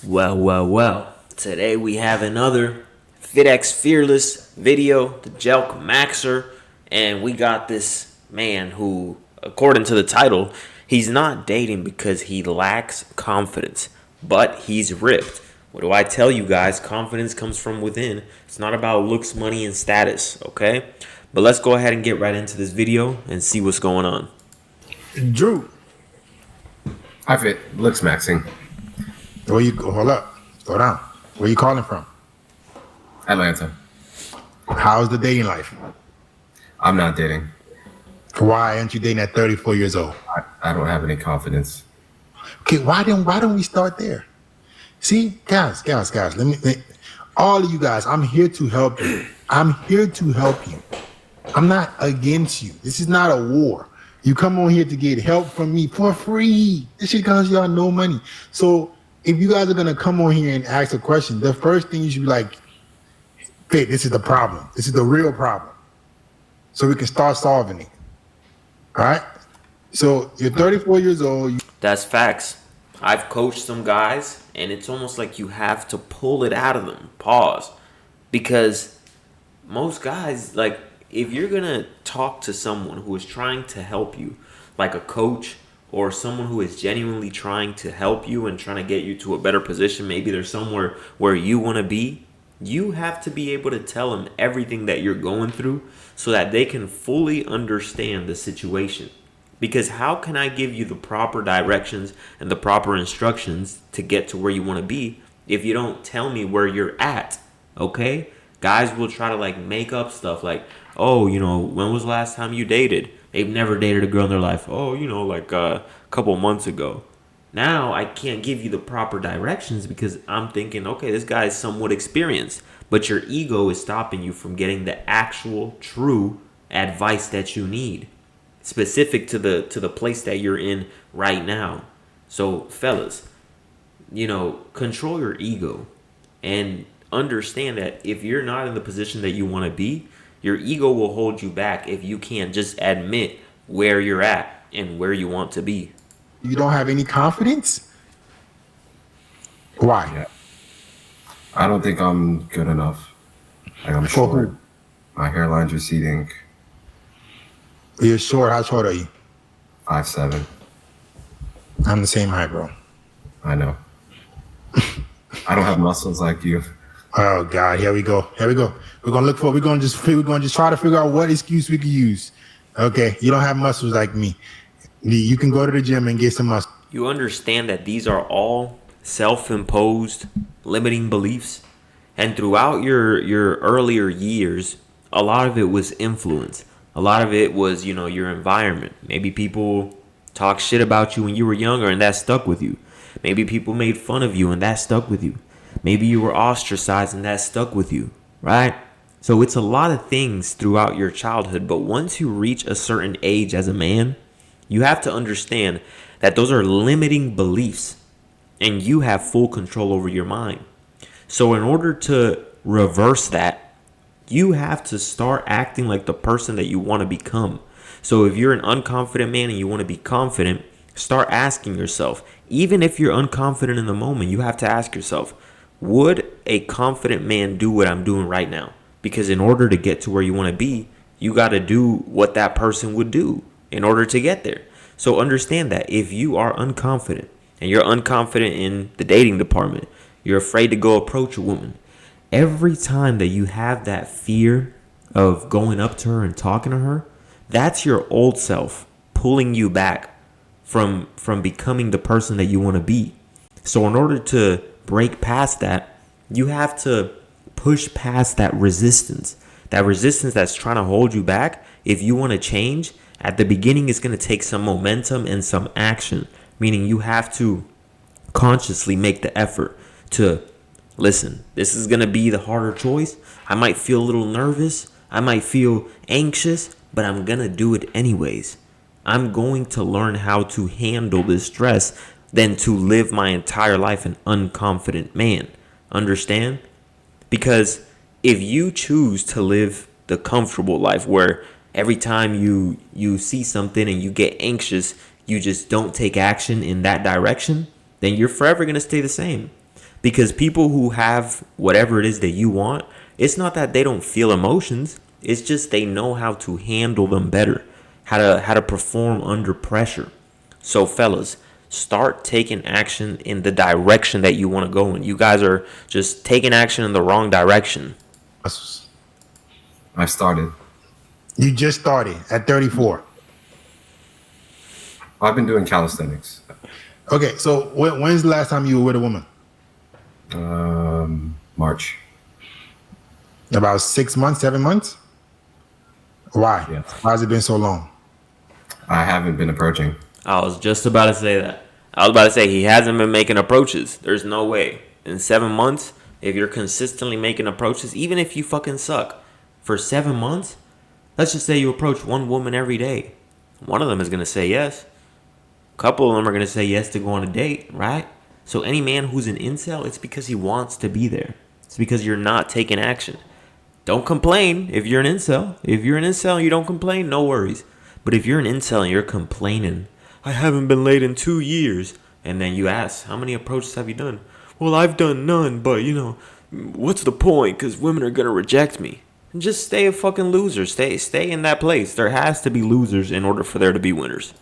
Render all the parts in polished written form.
Well. Today we have another FitX Fearless video, the Jelk Maxer, and we got this man who, according to the title, he's not dating because he lacks confidence, but he's ripped. What do I tell you guys? Confidence comes from within. It's not about looks, money, and status, okay? But let's go ahead and get right into this video and see what's going on. Drew, Hi, Fit. Looks maxing. where you hold up, slow down. Where you calling from? Atlanta. How's the dating life? I'm not dating. Why aren't you dating at 34 years old? I don't have any confidence. Okay, why don't we start there? See, guys, all of you guys, I'm here to help you. I'm here to help you. I'm not against you. This is not a war. You come on here to get help from me for free. This shit costs y'all no money. So if you guys are gonna come on here and ask a question, the first thing you should be like, Fit, this is the problem. This is the real problem. So we can start solving it. All right? So you're 34 years old. That's facts. I've coached some guys, and it's almost like you have to pull it out of them. Pause. Because most guys, like, if you're going to talk to someone who is trying to help you, like a coach or someone who is genuinely trying to help you and trying to get you to a better position, maybe there's somewhere where you want to be, you have to be able to tell them everything that you're going through so that they can fully understand the situation. Because how can I give you the proper directions and the proper instructions to get to where you want to be if you don't tell me where you're at? Okay? Guys will try to like make up stuff like, oh, when was the last time you dated? They've never dated a girl in their life. Oh, like a couple months ago. Now I can't give you the proper directions because I'm thinking, okay, this guy is somewhat experienced, but your ego is stopping you from getting the actual true advice that you need, specific to the place that you're in right now. So fellas, control your ego and understand that if you're not in the position that you want to be, your ego will hold you back if you can't just admit where you're at and where you want to be. You don't have any confidence? Why? Yeah. I don't think I'm good enough. Like I'm For short. who? My hairline's receding. You're short. How short are you? 5'7". I'm the same height, bro. I know. I don't have muscles like you. Oh God, here we go. We're gonna just try to figure out what excuse we can use. Okay, you don't have muscles like me. You can go to the gym and get some muscle. You understand that these are all self-imposed limiting beliefs, and throughout your earlier years, a lot of it was influence. A lot of it was, your environment. Maybe people talk shit about you when you were younger and that stuck with you. Maybe people made fun of you and that stuck with you. Maybe you were ostracized and that stuck with you, right? So it's a lot of things throughout your childhood, but once you reach a certain age as a man, you have to understand that those are limiting beliefs and you have full control over your mind. So in order to reverse that, you have to start acting like the person that you want to become. So if you're an unconfident man and you want to be confident, start asking yourself, even if you're unconfident in the moment, you have to ask yourself, would a confident man do what I'm doing right now? Because in order to get to where you want to be, you got to do what that person would do in order to get there. So understand that if you are unconfident and you're unconfident in the dating department, you're afraid to go approach a woman. Every time that you have that fear of going up to her and talking to her, that's your old self pulling you back from becoming the person that you want to be. So in order to break past that, you have to push past that resistance that's trying to hold you back. If you want to change, at the beginning, it's going to take some momentum and some action, meaning you have to consciously make the effort to listen. This is going to be the harder choice. I might feel a little nervous. I might feel anxious, but I'm going to do it anyways. I'm going to learn how to handle this stress than to live my entire life an unconfident man. Understand? Because if you choose to live the comfortable life where every time you see something and you get anxious, you just don't take action in that direction, then you're forever going to stay the same. Because people who have whatever it is that you want, it's not that they don't feel emotions. It's just they know how to handle them better, how to perform under pressure. So fellas, start taking action in the direction that you want to go in. You guys are just taking action in the wrong direction. I started. You just started at 34. I've been doing calisthenics. Okay, so when's the last time you were with a woman? March. About 6 months, 7 months? Why? Yeah. Why has it been so long? I haven't been approaching. I was just about to say that. I was about to say he hasn't been making approaches. There's no way. In 7 months, if you're consistently making approaches, even if you fucking suck, for 7 months, let's just say you approach one woman every day. One of them is going to say yes. A couple of them are going to say yes to go on a date, right? So any man who's an incel, it's because he wants to be there. It's because you're not taking action. Don't complain if you're an incel. If you're an incel and you don't complain, no worries. But if you're an incel and you're complaining, I haven't been laid in 2 years, and then you ask, how many approaches have you done? Well, I've done none, but, what's the point? Because women are going to reject me. And just stay a fucking loser. Stay in that place. There has to be losers in order for there to be winners.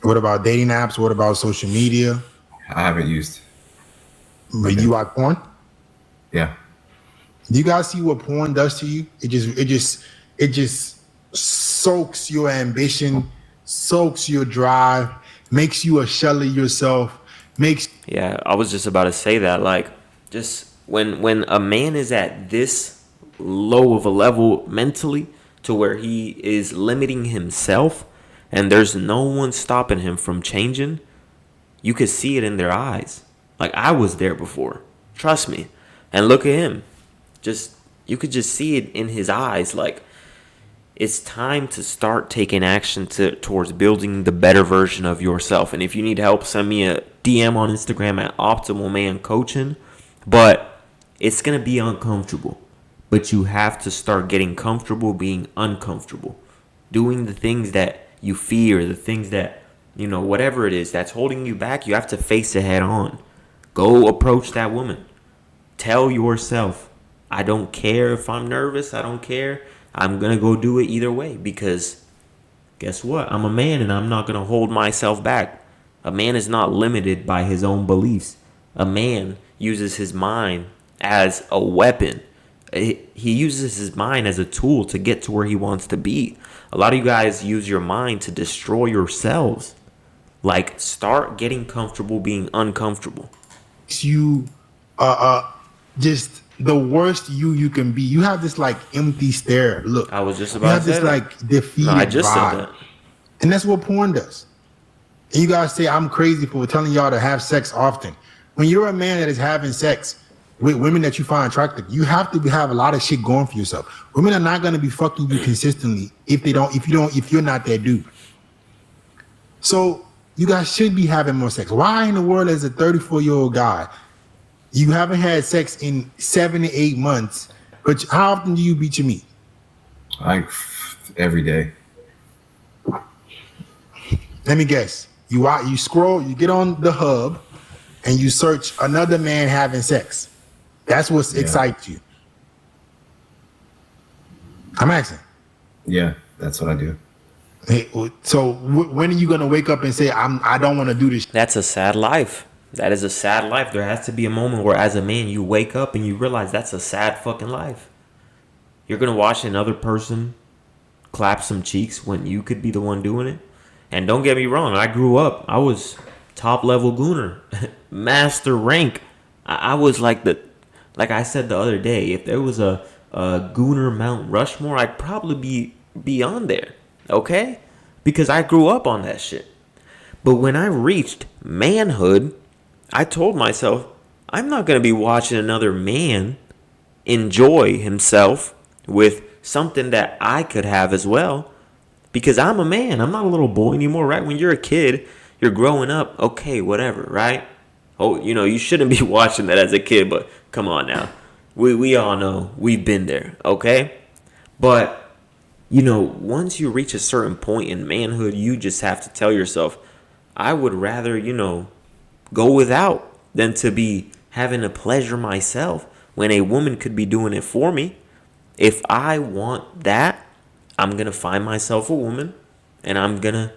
What about dating apps? What about social media? I haven't used. But you watch porn? Yeah. Do you guys see what porn does to you? It just soaks your ambition, soaks your drive, makes you a shell of yourself, Yeah, I was just about to say that. Like, just when a man is at this low of a level mentally to where he is limiting himself and there's no one stopping him from changing, you could see it in their eyes. Like, I was there before. Trust me. And look at him. You could just see it in his eyes. Like, it's time to start taking action towards building the better version of yourself. And if you need help, send me a DM on Instagram at Optimal Man Coaching. But it's going to be uncomfortable. But you have to start getting comfortable being uncomfortable. Doing the things that you fear, the things that, whatever it is that's holding you back, you have to face it head on. Go approach that woman. Tell yourself, I don't care if I'm nervous. I don't care. I'm going to go do it either way because guess what? I'm a man and I'm not going to hold myself back. A man is not limited by his own beliefs. A man uses his mind as a weapon. He uses his mind as a tool to get to where he wants to be. A lot of you guys use your mind to destroy yourselves. Like, start getting comfortable being uncomfortable. You just the worst you can be. You have this like empty stare. Look, I was just you about have to say this that. like defeated No, I just vibe. said that. And that's what porn does. And you guys say I'm crazy for telling y'all to have sex often. When you're a man that is having sex with women that you find attractive, you have to have a lot of shit going for yourself. Women are not going to be fucking you consistently if you're not that dude. So you guys should be having more sex. Why in the world, as a 34-year-old guy, you haven't had sex in 7 to 8 months? But how often do you beat your meat? Like every day. Let me guess. You scroll, you get on the hub, and you search another man having sex. That's what excites you. I'm asking. Yeah, that's what I do. Hey, so when are you gonna wake up and say I don't want to do this? That's a sad life. That is a sad life. There has to be a moment where, as a man, you wake up and you realize that's a sad fucking life. You're gonna watch another person clap some cheeks when you could be the one doing it. And don't get me wrong, I grew up. I was top level gooner, master rank. I was like I said the other day, if there was a gooner Mount Rushmore, I'd probably be on there. Okay? Because I grew up on that shit. But when I reached manhood, I told myself, I'm not going to be watching another man enjoy himself with something that I could have as well. Because I'm a man. I'm not a little boy anymore, right? When you're a kid, you're growing up. Okay, whatever, right? Oh, you shouldn't be watching that as a kid, but come on now. We all know. We've been there, okay? But, once you reach a certain point in manhood, you just have to tell yourself, I would rather, go without than to be having to pleasure myself when a woman could be doing it for me. If I want that, I'm going to find myself a woman and I'm going to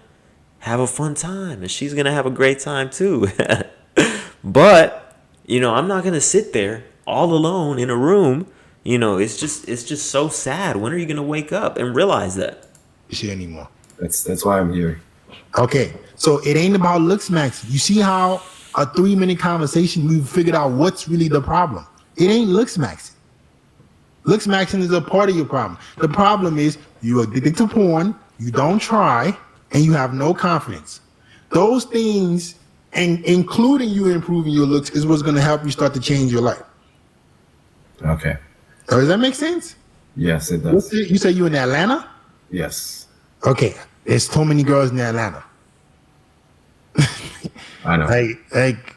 have a fun time and she's going to have a great time too. But, I'm not going to sit there all alone in a room. It's just so sad. When are you going to wake up and realize that? Shit anymore. That's why I'm here. Okay, so it ain't about looks, Max. You see how a 3-minute conversation we've figured out what's really the problem. It ain't looks, Max. Looks maxing is a part of your problem. The problem is you're addicted to porn, you don't try, and you have no confidence. Those things, and including you improving your looks, is what's going to help you start to change your life. Okay. Does that make sense? Yes, it does. You say you in Atlanta? Yes. Okay, there's so many girls in Atlanta. I know. Like,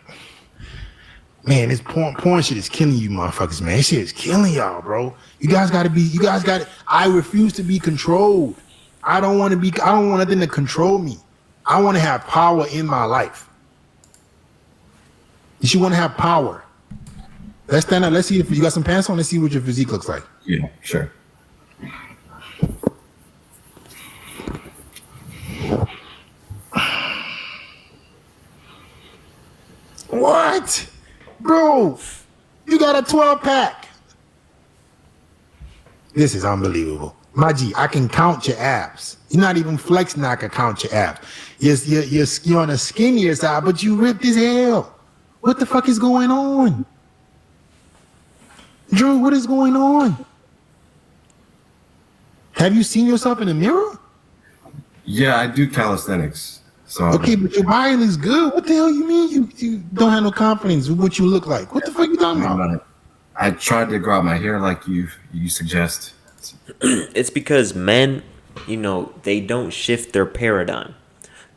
man, this porn shit is killing you motherfuckers, man. This shit is killing y'all, bro. You guys gotta I refuse to be controlled. I don't want nothing to control me. I want to have power in my life. You want to have power. Let's stand up. Let's see if you got some pants on. Let's see what your physique looks like. Yeah, sure. What? Bro, you got a 12-pack. This is unbelievable. My G, I can count your abs. You're not even flexing, I can count your abs. You're on the skinnier side, but you ripped as hell. What the fuck is going on? Drew, what is going on? Have you seen yourself in the mirror? Yeah, I do calisthenics. So Okay, but your body looks good. What the hell you mean you don't have no confidence with what you look like? What the fuck you talking about? I tried to grow out my hair like you suggest. It's because men, they don't shift their paradigm.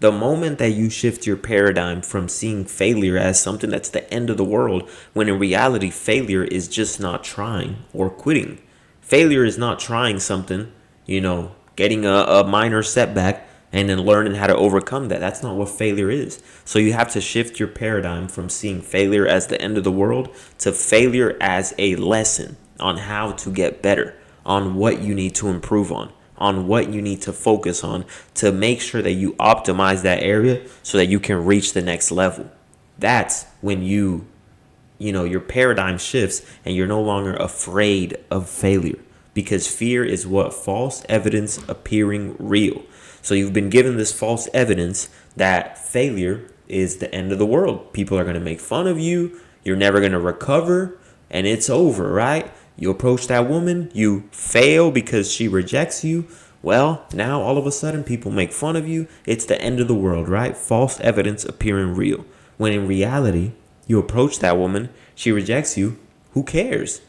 The moment that you shift your paradigm from seeing failure as something that's the end of the world, when in reality, failure is just not trying or quitting. Failure is not trying something, getting a minor setback and then learning how to overcome that. That's not what failure is. So you have to shift your paradigm from seeing failure as the end of the world to failure as a lesson on how to get better, on what you need to improve on what you need to focus on to make sure that you optimize that area so that you can reach the next level. That's when your paradigm shifts and you're no longer afraid of failure, because fear is what? False evidence appearing real. So you've been given this false evidence that failure is the end of the world. People are going to make fun of you. You're never going to recover and it's over, right? You approach that woman, you fail because she rejects you. Well, now all of a sudden people make fun of you. It's the end of the world, right? False evidence appearing real. When in reality, you approach that woman, she rejects you. Who cares?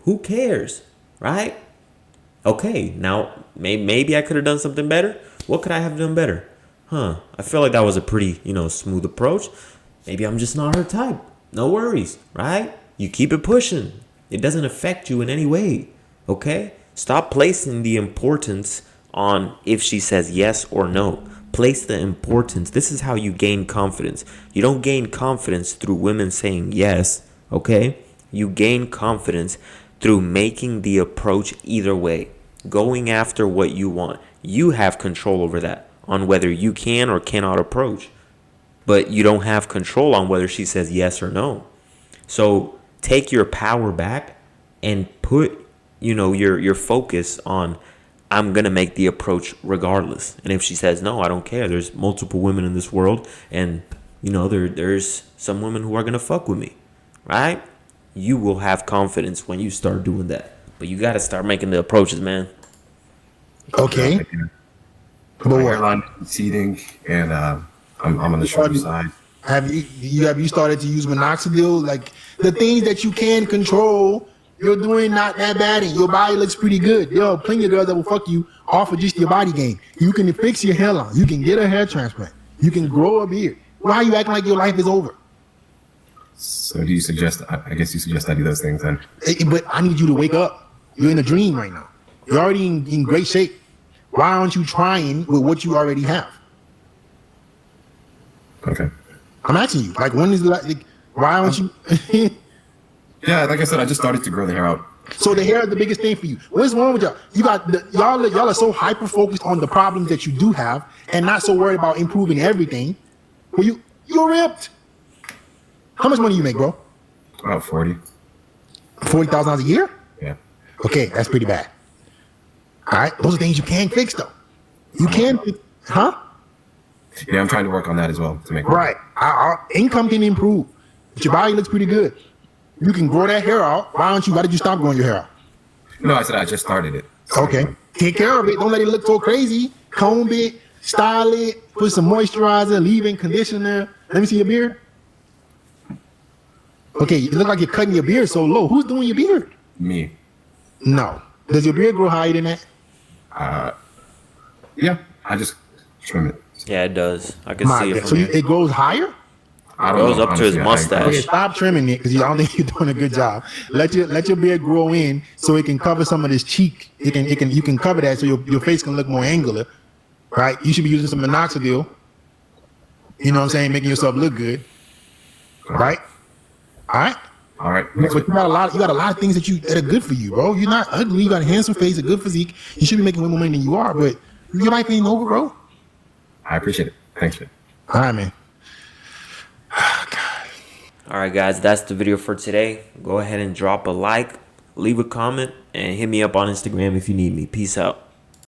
Who cares, right? Okay, now maybe I could have done something better. What could I have done better? I feel like that was a pretty, smooth approach. Maybe I'm just not her type. No worries, right? You keep it pushing. It doesn't affect you in any way, okay? Stop placing the importance on if she says yes or no. Place the importance. This is how you gain confidence. You don't gain confidence through women saying yes, okay? You gain confidence through making the approach either way, going after what you want. You have control over that, on whether you can or cannot approach. But you don't have control on whether she says yes or no. So take your power back and put, your focus on, I'm going to make the approach regardless. And if she says no, I don't care. There's multiple women in this world. And, there's some women who are going to fuck with me, right? You will have confidence when you start doing that. But you got to start making the approaches, man. Okay. But my hairline is receding, and I'm on the shorter side. Have you started to use minoxidil? Like the things that you can control, you're doing not that bad, and your body looks pretty good. Yo, plenty of girls that will fuck you off of just your body game. You can fix your hairline. You can get a hair transplant. You can grow a beard. Why are you acting like your life is over? So do you suggest? I guess you suggest I do those things then. But I need you to wake up. You're in a dream right now. You're already in great shape. Why aren't you trying with what you already have? Okay. I'm asking you. Like, Why don't you? Yeah, like I said, I just started to grow the hair out. So the hair is the biggest thing for you. What's wrong with y'all? Y'all are so hyper focused on the problems that you do have, and not so worried about improving everything. Well, you're ripped. How much money you make, bro? About 40. $40,000 a year? Yeah. Okay, that's pretty bad. All right, those are things you can fix, though. You can, huh? Yeah, I'm trying to work on that as well to make. Right. Our income can improve. But your body looks pretty good. You can grow that hair out. Why did you stop growing your hair out? No, I said I just started it. Okay. Take care of it. Don't let it look so crazy. Comb it, style it, put some moisturizer, leave-in conditioner. Let me see your beard. Okay, you look like you're cutting your beard so low. Who's doing your beard? Me. No. Does your beard grow higher than that? Yeah, I just trim it. Yeah, it does. I can see it from So here. it grows higher? I don't Goes know, up to his honestly, mustache. Okay, stop trimming it because I don't think you're doing a good job. Let your beard grow in so it can cover some of this cheek. You can cover that so your face can look more angular, right? You should be using some minoxidil. You know what I'm saying? Making yourself look good, right? All right. All right. But you got a lot of things that are good for you, bro. You're not ugly. You got a handsome face, a good physique. You should be making way more money than you are, but your life ain't over, bro. I appreciate it. Thanks, man. All right, man. All right, guys, that's the video for today. Go ahead and drop a like, leave a comment, and hit me up on Instagram if you need me. Peace out.